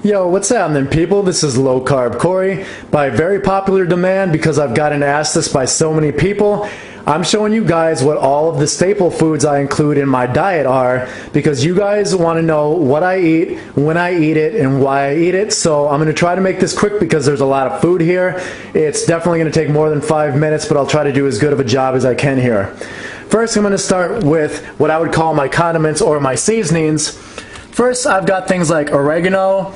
Yo, what's happening, people? This is Low Carb Corey. By very popular demand, because I've gotten asked this by so many people, I'm showing you guys what all of the staple foods I include in my diet are, because you guys want to know what I eat, when I eat it, and why I eat it. So I'm going to try to make this quick because there's a lot of food here. It's definitely going to take more than 5 minutes, but I'll try to do as good of a job as I can here. First, I'm going to start with what I would call my condiments or my seasonings. First, I've got things like oregano,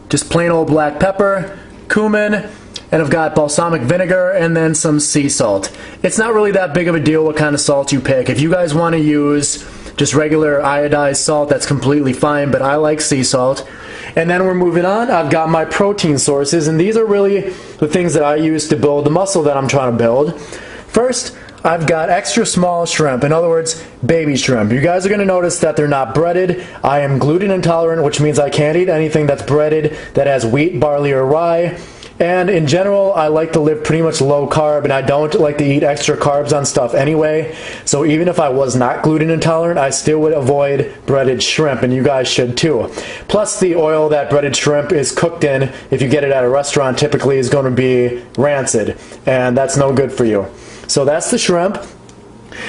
just plain old black pepper, cumin, and I've got balsamic vinegar and then some sea salt. It's not really that big of a deal what kind of salt you pick. If you guys want to use just regular iodized salt, that's completely fine, but I like sea salt. And then we're moving on. I've got my protein sources, and these are really the things that I use to build the muscle that I'm trying to build. First, I've got extra small shrimp, in other words, baby shrimp. You guys are going to notice that they're not breaded. I am gluten intolerant, which means I can't eat anything that's breaded that has wheat, barley, or rye. And in general, I like to live pretty much low carb, and I don't like to eat extra carbs on stuff anyway. So even if I was not gluten intolerant, I still would avoid breaded shrimp, and you guys should too. Plus, the oil that breaded shrimp is cooked in, if you get it at a restaurant, typically is going to be rancid, and that's no good for you. So that's the shrimp.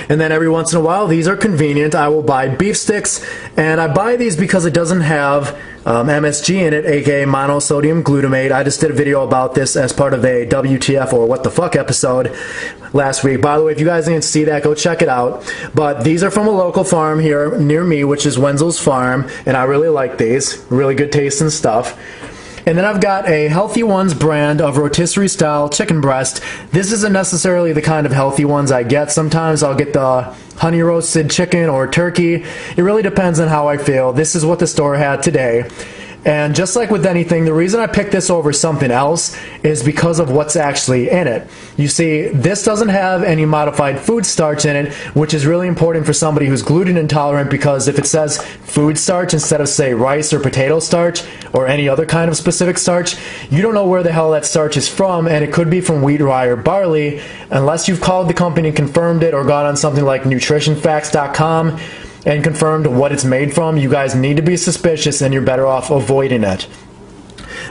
And then every once in a while, these are convenient, I will buy beef sticks, and I buy these because it doesn't have MSG in it, aka monosodium glutamate. I just did a video about this as part of a WTF or what the fuck episode last week. By the way, if you guys didn't see that, go check it out. But these are from a local farm here near me, which is Wenzel's Farm, and I really like these. Really good taste and stuff. And then I've got a Healthy Ones brand of rotisserie style chicken breast. This isn't necessarily the kind of healthy ones I get. Sometimes I'll get the honey roasted chicken or turkey. It really depends on how I feel. This is what the store had today. And just like with anything, the reason I picked this over something else is because of what's actually in it. You see, this doesn't have any modified food starch in it, which is really important for somebody who's gluten intolerant, because if it says food starch instead of, say, rice or potato starch or any other kind of specific starch, you don't know where the hell that starch is from, and it could be from wheat, rye, or barley, unless you've called the company and confirmed it or gone on something like nutritionfacts.com and confirmed what it's made from. You guys need to be suspicious, and you're better off avoiding it.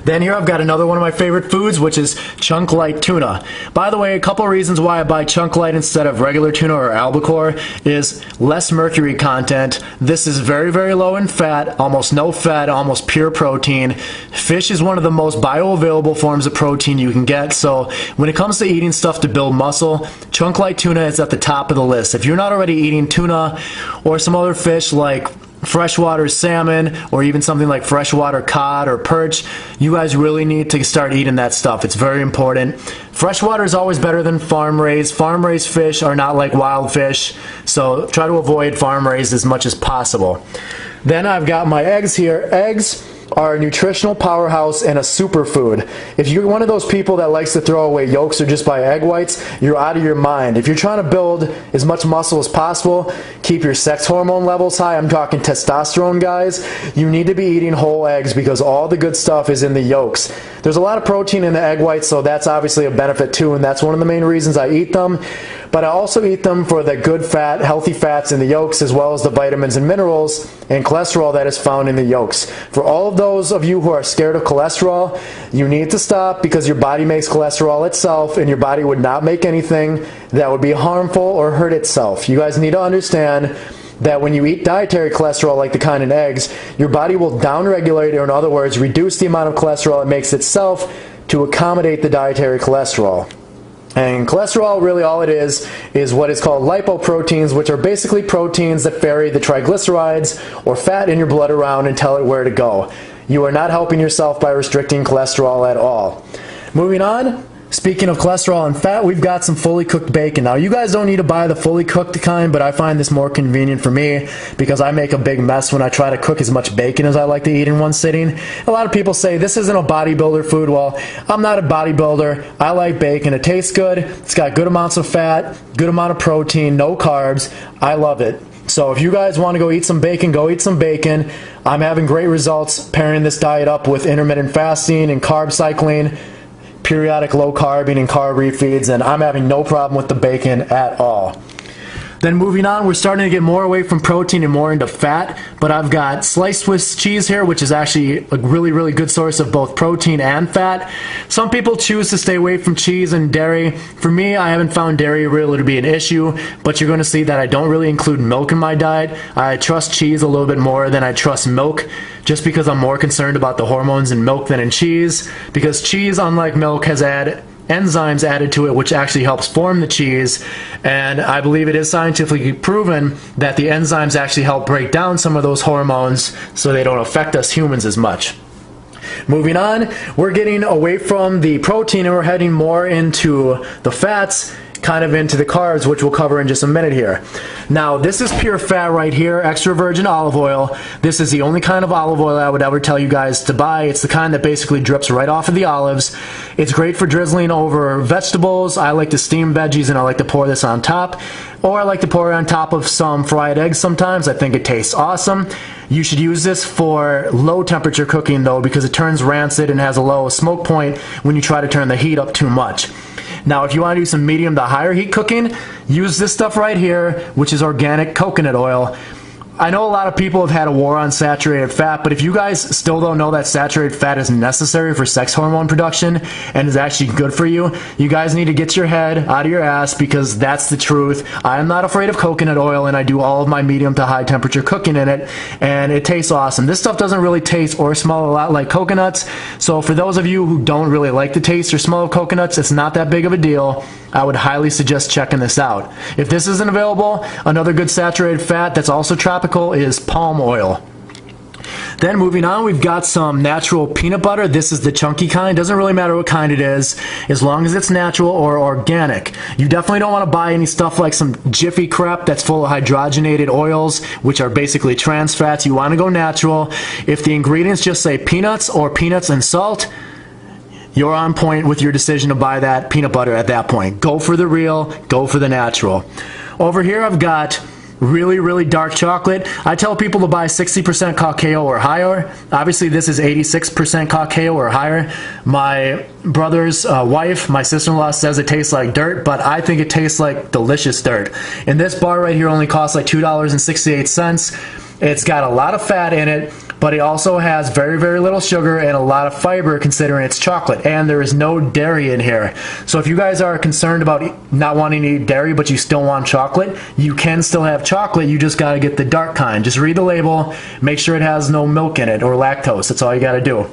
Then here I've got another one of my favorite foods, which is chunk light tuna. By the way, a couple of reasons why I buy chunk light instead of regular tuna or albacore is less mercury content. This is very, very low in fat, almost no fat, almost pure protein. Fish is one of the most bioavailable forms of protein you can get, so when it comes to eating stuff to build muscle, chunk light tuna is at the top of the list. If you're not already eating tuna or some other fish like freshwater salmon or even something like freshwater cod or perch, you guys really need to start eating that stuff. It's very important. Freshwater is always better than farm raised. Farm raised fish are not like wild fish, so try to avoid farm raised as much as possible. Then I've got my eggs here. Eggs are a nutritional powerhouse and a superfood. If you're one of those people that likes to throw away yolks or just buy egg whites, you're out of your mind. If you're trying to build as much muscle as possible, keep your sex hormone levels high, I'm talking testosterone guys, you need to be eating whole eggs because all the good stuff is in the yolks. There's a lot of protein in the egg whites, so that's obviously a benefit too, and that's one of the main reasons I eat them. But I also eat them for the good fat, healthy fats in the yolks, as well as the vitamins and minerals and cholesterol that is found in the yolks. For all of those of you who are scared of cholesterol, you need to stop, because your body makes cholesterol itself, and your body would not make anything that would be harmful or hurt itself. You guys need to understand that when you eat dietary cholesterol like the kind in eggs, your body will downregulate, or in other words, reduce the amount of cholesterol it makes itself to accommodate the dietary cholesterol. And cholesterol, really all it is what is called lipoproteins, which are basically proteins that ferry the triglycerides or fat in your blood around and tell it where to go. You are not helping yourself by restricting cholesterol at all. Moving on, speaking of cholesterol and fat, we've got some fully cooked bacon. Now, you guys don't need to buy the fully cooked kind, but I find this more convenient for me because I make a big mess when I try to cook as much bacon as I like to eat in one sitting. A lot of people say this isn't a bodybuilder food. Well, I'm not a bodybuilder. I like bacon. It tastes good. It's got good amounts of fat, good amount of protein, no carbs. I love it. So if you guys want to go eat some bacon, go eat some bacon. I'm having great results pairing this diet up with intermittent fasting and carb cycling, periodic low carbing and carb refeeds, and I'm having no problem with the bacon at all. Then moving on, we're starting to get more away from protein and more into fat, but I've got sliced Swiss cheese here, which is actually a really, really good source of both protein and fat. Some people choose to stay away from cheese and dairy. For me, I haven't found dairy really to be an issue, but you're going to see that I don't really include milk in my diet. I trust cheese a little bit more than I trust milk, just because I'm more concerned about the hormones in milk than in cheese, because cheese, unlike milk, has enzymes added to it which actually helps form the cheese, and I believe it is scientifically proven that the enzymes actually help break down some of those hormones so they don't affect us humans as much. Moving on, we're getting away from the protein and we're heading more into the fats, kind of into the carbs, which we'll cover in just a minute here. Now, this is pure fat right here, extra virgin olive oil. This is the only kind of olive oil I would ever tell you guys to buy. It's the kind that basically drips right off of the olives. It's great for drizzling over vegetables. I like to steam veggies and I like to pour this on top. Or I like to pour it on top of some fried eggs sometimes. I think it tastes awesome. You should use this for low temperature cooking though, because it turns rancid and has a low smoke point when you try to turn the heat up too much. Now, if you want to do some medium to higher heat cooking, use this stuff right here, which is organic coconut oil. I know a lot of people have had a war on saturated fat, but if you guys still don't know that saturated fat is necessary for sex hormone production and is actually good for you, you guys need to get your head out of your ass, because that's the truth. I am not afraid of coconut oil, and I do all of my medium to high temperature cooking in it, and it tastes awesome. This stuff doesn't really taste or smell a lot like coconuts, so for those of you who don't really like the taste or smell of coconuts, it's not that big of a deal. I would highly suggest checking this out. If this isn't available, another good saturated fat that's also tropical is palm oil. Then moving on, we've got some natural peanut butter. This is the chunky kind. Doesn't really matter what kind it is, as long as it's natural or organic. You definitely don't want to buy any stuff like some Jiffy crap that's full of hydrogenated oils, which are basically trans fats. You want to go natural. If the ingredients just say peanuts or peanuts and salt, you're on point with your decision to buy that peanut butter at that point. Go for the real, go for the natural. Over here I've got really, really dark chocolate. I tell people to buy 60% cacao or higher. Obviously this is 86% cacao or higher. My brother's wife, my sister-in-law, says it tastes like dirt, but I think it tastes like delicious dirt. And this bar right here only costs like $2.68. It's got a lot of fat in it, but it also has very, very little sugar and a lot of fiber considering it's chocolate, and there is no dairy in here. So if you guys are concerned about not wanting to eat dairy but you still want chocolate, you can still have chocolate. You just got to get the dark kind. Just read the label, make sure it has no milk in it or lactose. That's all you got to do.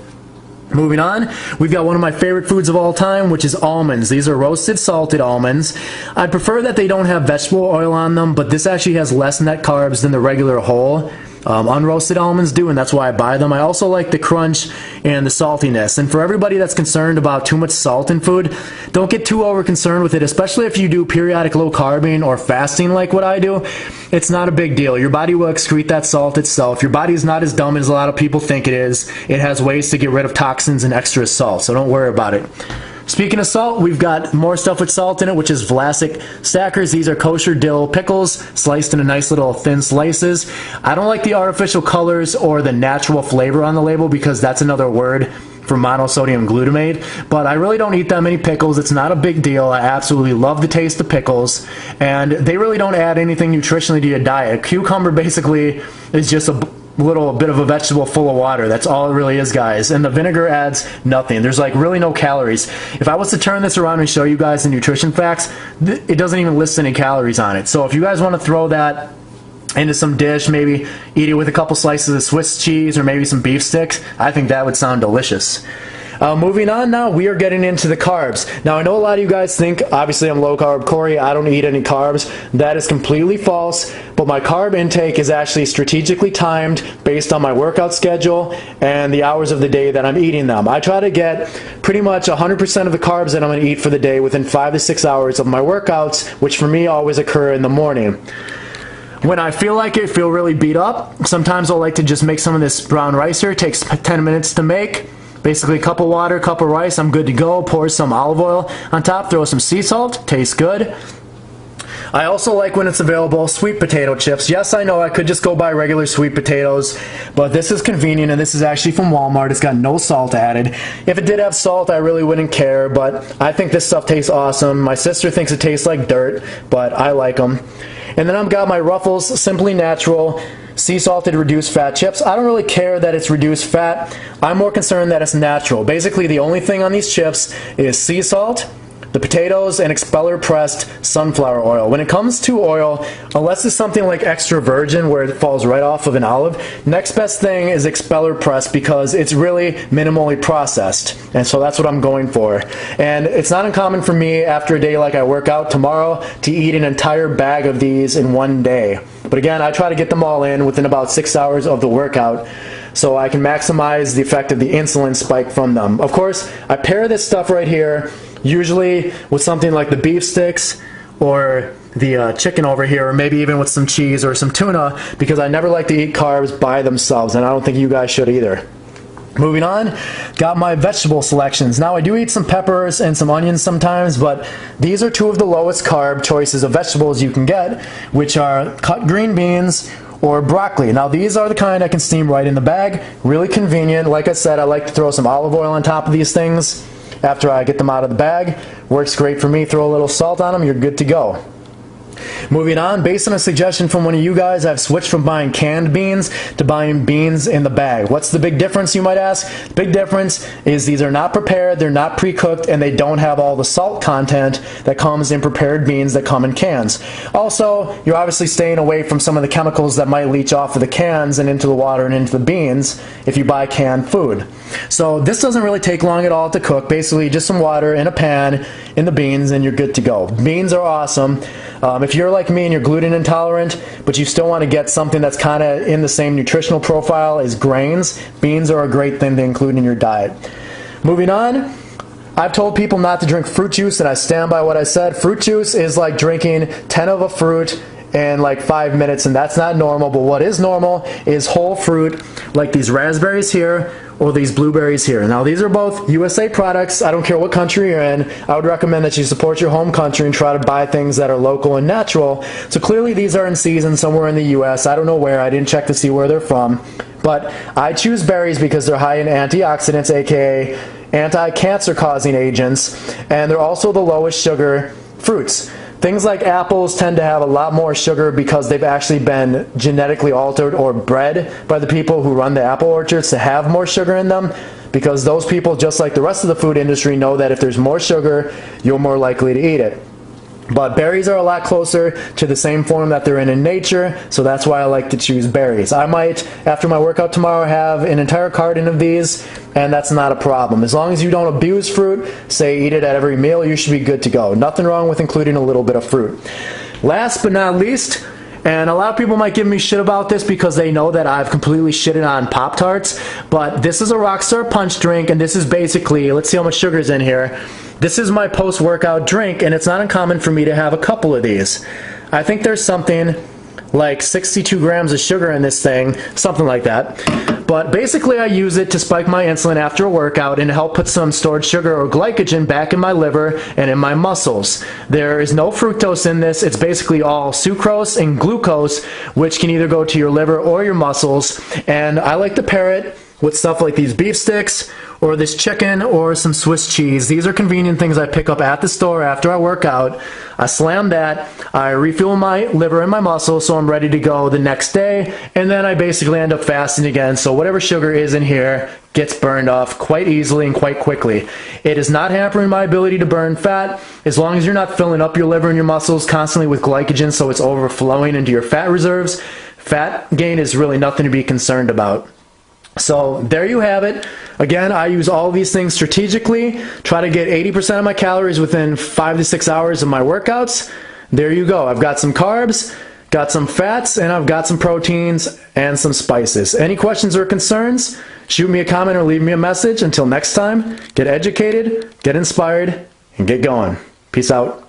Moving on, we've got one of my favorite foods of all time, which is almonds. These are roasted salted almonds. I prefer that they don't have vegetable oil on them, but this actually has less net carbs than the regular whole unroasted almonds do, and that's why I buy them. I also like the crunch and the saltiness. And for everybody that's concerned about too much salt in food, don't get too over concerned with it, especially if you do periodic low carbing or fasting like what I do. It's not a big deal. Your body will excrete that salt itself. Your body is not as dumb as a lot of people think it is. It has ways to get rid of toxins and extra salt, so don't worry about it. Speaking of salt, we've got more stuff with salt in it, which is Vlasic Stackers. These are kosher dill pickles, sliced into nice little thin slices. I don't like the artificial colors or the natural flavor on the label, because that's another word for monosodium glutamate, but I really don't eat that many pickles. It's not a big deal. I absolutely love the taste of pickles, and they really don't add anything nutritionally to your diet. A cucumber basically is just a little bit of a vegetable full of water. That's all it really is, guys. And the vinegar adds nothing. There's like really no calories. If I was to turn this around and show you guys the nutrition facts, it doesn't even list any calories on it. So if you guys want to throw that into some dish, maybe eat it with a couple slices of Swiss cheese or maybe some beef sticks, I think that would sound delicious. Moving on now, we are getting into the carbs. Now, I know a lot of you guys think, obviously I'm low carb Corey, I don't eat any carbs. That is completely false, but my carb intake is actually strategically timed based on my workout schedule and the hours of the day that I'm eating them. I try to get pretty much 100% of the carbs that I'm going to eat for the day within 5 to 6 hours of my workouts, which for me always occur in the morning. When I feel like it, feel really beat up, sometimes I'll like to just make some of this brown rice here. It takes 10 minutes to make. Basically a cup of water, cup of rice, I'm good to go. Pour some olive oil on top, throw some sea salt, tastes good. I also like when it's available, sweet potato chips. Yes, I know I could just go buy regular sweet potatoes, but this is convenient, and this is actually from Walmart. It's got no salt added. If it did have salt, I really wouldn't care, but I think this stuff tastes awesome. My sister thinks it tastes like dirt, but I like them. And then I've got my Ruffles Simply Natural sea salted reduced fat chips. I don't really care that it's reduced fat. I'm more concerned that it's natural. Basically, the only thing on these chips is sea salt, the potatoes, and expeller pressed sunflower oil. When it comes to oil, unless it's something like extra virgin where it falls right off of an olive, next best thing is expeller pressed because it's really minimally processed. And so that's what I'm going for. And it's not uncommon for me after a day like I work out tomorrow to eat an entire bag of these in one day. But again, I try to get them all in within about 6 hours of the workout so I can maximize the effect of the insulin spike from them. Of course, I pair this stuff right here usually with something like the beef sticks or the chicken over here, or maybe even with some cheese or some tuna, because I never like to eat carbs by themselves, and I don't think you guys should either. Moving on, got my vegetable selections. Now I do eat some peppers and some onions sometimes, but these are two of the lowest carb choices of vegetables you can get, which are cut green beans or broccoli. Now these are the kind I can steam right in the bag, really convenient. Like I said, I like to throw some olive oil on top of these things after I get them out of the bag. Works great for me. Throw a little salt on them, you're good to go. Moving on, based on a suggestion from one of you guys, I've switched from buying canned beans to buying beans in the bag. What's the big difference, you might ask? The big difference is these are not prepared, they're not pre-cooked, and they don't have all the salt content that comes in prepared beans that come in cans. Also, you're obviously staying away from some of the chemicals that might leach off of the cans and into the water and into the beans if you buy canned food. So this doesn't really take long at all to cook. Basically, just some water in a pan in the beans and you're good to go. Beans are awesome. If you're like me and you're gluten intolerant, but you still want to get something that's kind of in the same nutritional profile as grains, beans are a great thing to include in your diet. Moving on, I've told people not to drink fruit juice, and I stand by what I said. Fruit juice is like drinking 10 of a fruit in like 5 minutes, and that's not normal. But what is normal is whole fruit, like these raspberries here or these blueberries here. Now these are both USA products. I don't care what country you're in. I would recommend that you support your home country and try to buy things that are local and natural. So clearly these are in season somewhere in the US. I don't know where. I didn't check to see where they're from. But I choose berries because they're high in antioxidants, aka anti-cancer causing agents, and they're also the lowest sugar fruits. Things like apples tend to have a lot more sugar because they've actually been genetically altered or bred by the people who run the apple orchards to have more sugar in them, because those people, just like the rest of the food industry, know that if there's more sugar, you're more likely to eat it. But berries are a lot closer to the same form that they're in nature, so that's why I like to choose berries. I might, after my workout tomorrow, have an entire carton of these, and that's not a problem. As long as you don't abuse fruit, say eat it at every meal, you should be good to go. Nothing wrong with including a little bit of fruit. Last but not least, and a lot of people might give me shit about this because they know that I've completely shitted on Pop-Tarts, but this is a Rockstar Punch drink, and this is basically, let's see how much sugar is in here. This is my post-workout drink, and it's not uncommon for me to have a couple of these. I think there's something like 62 grams of sugar in this thing, something like that. But basically I use it to spike my insulin after a workout and to help put some stored sugar or glycogen back in my liver and in my muscles. There is no fructose in this. It's basically all sucrose and glucose, which can either go to your liver or your muscles. And I like to pair it with stuff like these beef sticks or this chicken or some Swiss cheese. These are convenient things I pick up at the store after I work out. I slam that, I refuel my liver and my muscles so I'm ready to go the next day, and then I basically end up fasting again, so whatever sugar is in here gets burned off quite easily and quite quickly. It is not hampering my ability to burn fat as long as you're not filling up your liver and your muscles constantly with glycogen so it's overflowing into your fat reserves. Fat gain is really nothing to be concerned about. So there you have it. Again, I use all these things strategically, try to get 80% of my calories within 5 to 6 hours of my workouts. There you go. I've got some carbs, got some fats, and I've got some proteins and some spices. Any questions or concerns? Shoot me a comment or leave me a message. Until next time, get educated, get inspired, and get going. Peace out.